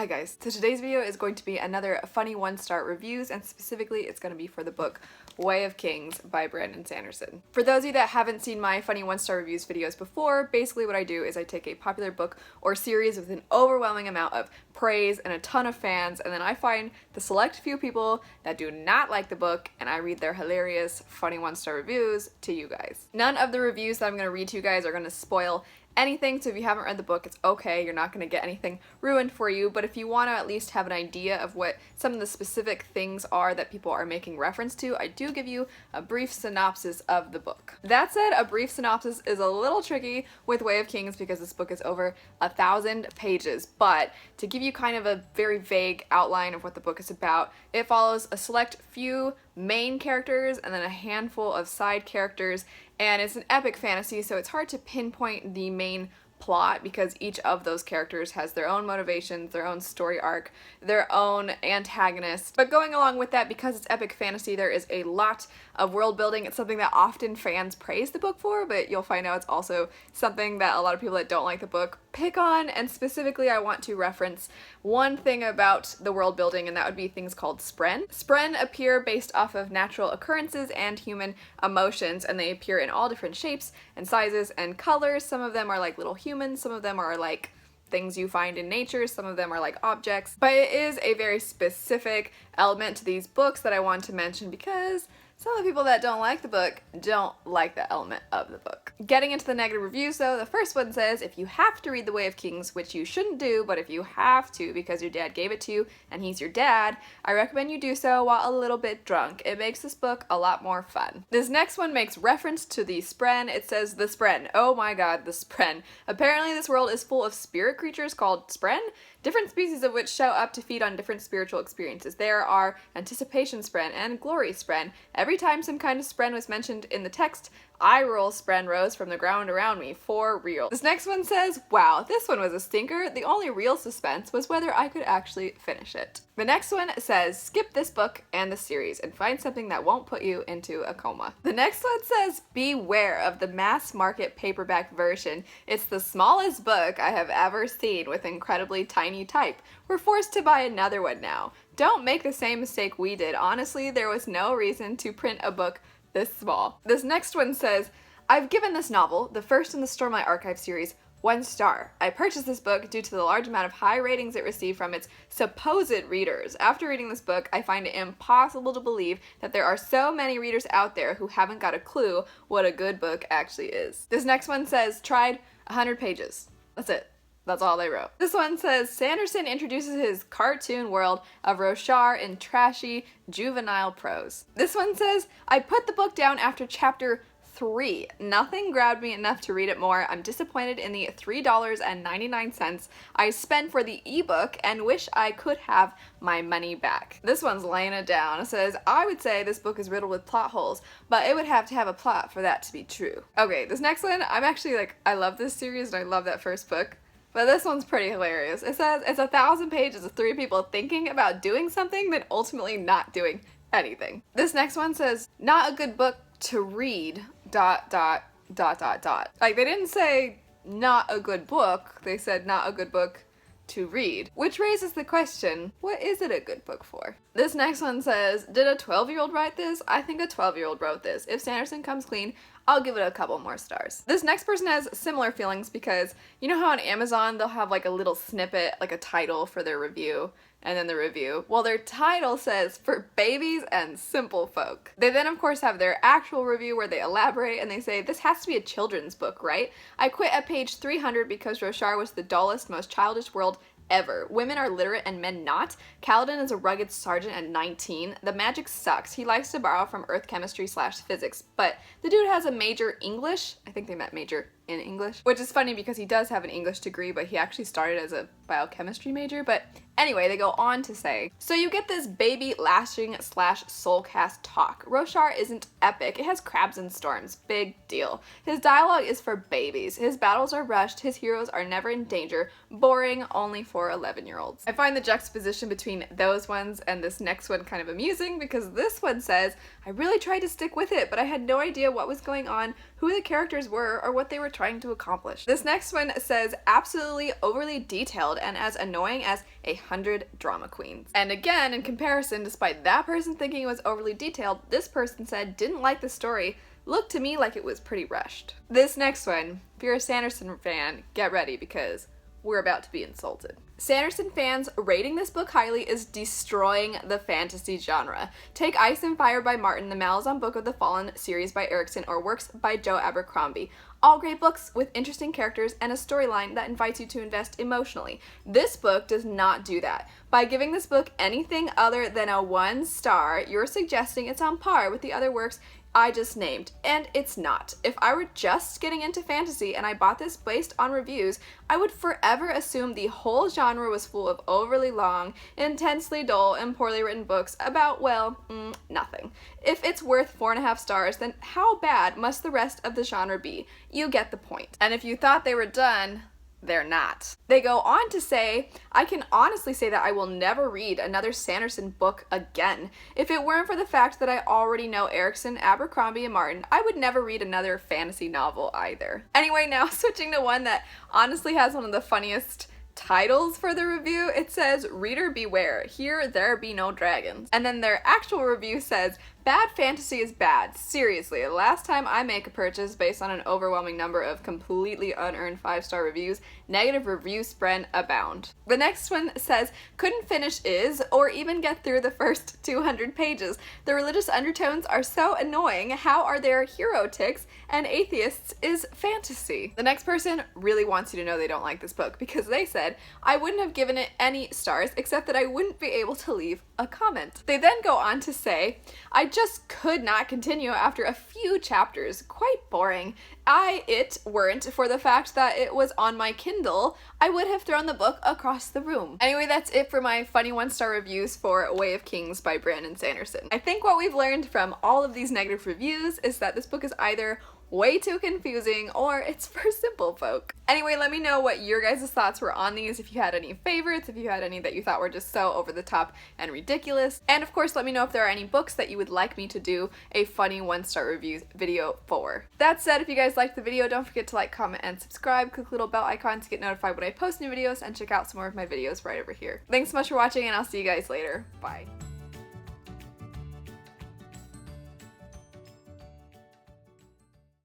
Hi guys, so today's video is going to be another funny one-star reviews, and specifically it's going to be for the book Way of Kings by Brandon Sanderson. For those of you that haven't seen my funny one-star reviews videos before, basically what I do is I take a popular book or series with an overwhelming amount of praise and a ton of fans, and then I find the select few people that do not like the book and I read their hilarious funny one-star reviews to you guys. None of the reviews that I'm going to read to you guys are going to spoil anything, so if you haven't read the book, it's okay. You're not going to get anything ruined for you, but if you want to at least have an idea of what some of the specific things are that people are making reference to, I do give you a brief synopsis of the book. That said, a brief synopsis is a little tricky with Way of Kings because this book is over 1,000 pages, but to give you kind of a very vague outline of what the book is about, it follows a select few main characters and then a handful of side characters, and it's an epic fantasy, so it's hard to pinpoint the main plot because each of those characters has their own motivations, their own story arc, their own antagonist. But going along with that, because it's epic fantasy, there is a lot of world building. It's something that often fans praise the book for, but you'll find out it's also something that a lot of people that don't like the book pick on, and specifically I want to reference one thing about the world building, and that would be things called spren. Spren appear based off of natural occurrences and human emotions, and they appear in all different shapes and sizes and colors. Some of them are like little humans, some of them are like things you find in nature, some of them are like objects, but it is a very specific element to these books that I want to mention because some of the people that don't like the book don't like that element of the book. Getting into the negative reviews though, the first one says, if you have to read The Way of Kings, which you shouldn't do, but if you have to because your dad gave it to you and he's your dad, I recommend you do so while a little bit drunk. It makes this book a lot more fun. This next one makes reference to the spren. It says, the spren. Oh my god, the spren. Apparently this world is full of spirit creatures called spren, different species of which show up to feed on different spiritual experiences. There are anticipation spren and glory spren. Every time some kind of spren was mentioned in the text, eye roll spren rose from the ground around me, for real. This next one says, wow, this one was a stinker. The only real suspense was whether I could actually finish it. The next one says, skip this book and the series and find something that won't put you into a coma. The next one says, beware of the mass market paperback version. It's the smallest book I have ever seen with incredibly tiny type. We're forced to buy another one now. Don't make the same mistake we did. Honestly, there was no reason to print a book this small. This next one says, I've given this novel, the first in the Stormlight Archive series, 1 star. I purchased this book due to the large amount of high ratings it received from its supposed readers. After reading this book, I find it impossible to believe that there are so many readers out there who haven't got a clue what a good book actually is. This next one says, tried 100 pages. That's it. That's all they wrote. This one says, Sanderson introduces his cartoon world of Roshar in trashy, juvenile prose. This one says, I put the book down after chapter 3. Nothing grabbed me enough to read it more. I'm disappointed in the $3.99 I spent for the ebook and wish I could have my money back. This one's laying it down. It says, I would say this book is riddled with plot holes, but it would have to have a plot for that to be true. Okay, this next one, I'm actually like, I love this series and I love that first book. But this one's pretty hilarious. It says, it's 1,000 pages of 3 people thinking about doing something, then ultimately not doing anything. This next one says, not a good book to read, ... Like, they didn't say not a good book, they said not a good book to read. Which raises the question, what is it a good book for? This next one says, did a 12-year-old write this? I think a 12-year-old wrote this. If Sanderson comes clean, I'll give it a couple more stars. This next person has similar feelings because you know how on Amazon they'll have like a little snippet, like a title for their review, and then the review. Well, their title says, for babies and simple folk. They then of course have their actual review where they elaborate and they say, this has to be a children's book, right? I quit at page 300 because Roshar was the dullest, most childish world ever. Women are literate and men not. Kaladin is a rugged sergeant at 19. The magic sucks. He likes to borrow from earth chemistry / physics, but the dude has a major English. I think they meant major in English, which is funny because he does have an English degree, but he actually started as a biochemistry major. But anyway, they go on to say, so you get this baby lashing / soulcast talk. Roshar isn't epic. It has crabs and storms. Big deal. His dialogue is for babies. His battles are rushed. His heroes are never in danger. Boring only for 11-year-olds. I find the juxtaposition between those ones and this next one kind of amusing because this one says, I really tried to stick with it, but I had no idea what was going on, who the characters were, or what they were trying to accomplish. This next one says, absolutely overly detailed and as annoying as 100 drama queens. And again, in comparison, despite that person thinking it was overly detailed, this person said didn't like the story, looked to me like it was pretty rushed. This next one, if you're a Sanderson fan, get ready because we're about to be insulted. Sanderson fans rating this book highly is destroying the fantasy genre. Take Ice and Fire by Martin, the Malazan Book of the Fallen series by Erickson, or Works by Joe Abercrombie. All great books with interesting characters and a storyline that invites you to invest emotionally. This book does not do that. By giving this book anything other than a 1 star, you're suggesting it's on par with the other works I just named, and it's not. If I were just getting into fantasy and I bought this based on reviews, I would forever assume the whole genre was full of overly long, intensely dull, and poorly written books about, well, nothing. If it's worth 4.5 stars, then how bad must the rest of the genre be? You get the point. And if you thought they were done, they're not. They go on to say, I can honestly say that I will never read another Sanderson book again. If it weren't for the fact that I already know Erickson, Abercrombie, and Martin, I would never read another fantasy novel either. Anyway, now switching to one that honestly has one of the funniest titles for the review. It says, Reader beware, here there be no dragons. And then their actual review says, bad fantasy is bad. Seriously, the last time I make a purchase based on an overwhelming number of completely unearned 5-star reviews, negative review spread abound. The next one says, couldn't finish is, or even get through the first 200 pages. The religious undertones are so annoying. How are there hero ticks and atheists is fantasy? The next person really wants you to know they don't like this book because they said, I wouldn't have given it any stars except that I wouldn't be able to leave a comment. They then go on to say, I just could not continue after a few chapters. Quite boring. It weren't for the fact that it was on my Kindle, I would have thrown the book across the room. Anyway, that's it for my funny 1-star reviews for Way of Kings by Brandon Sanderson. I think what we've learned from all of these negative reviews is that this book is either way too confusing or it's for simple folk. Anyway, let me know what your guys' thoughts were on these, if you had any favorites, if you had any that you thought were just so over the top and ridiculous. And of course, let me know if there are any books that you would like me to do a funny 1-star reviews video for. That said, if you guys liked the video, don't forget to like, comment, and subscribe. Click the little bell icon to get notified when I post new videos, and check out some more of my videos right over here. Thanks so much for watching, and I'll see you guys later. Bye.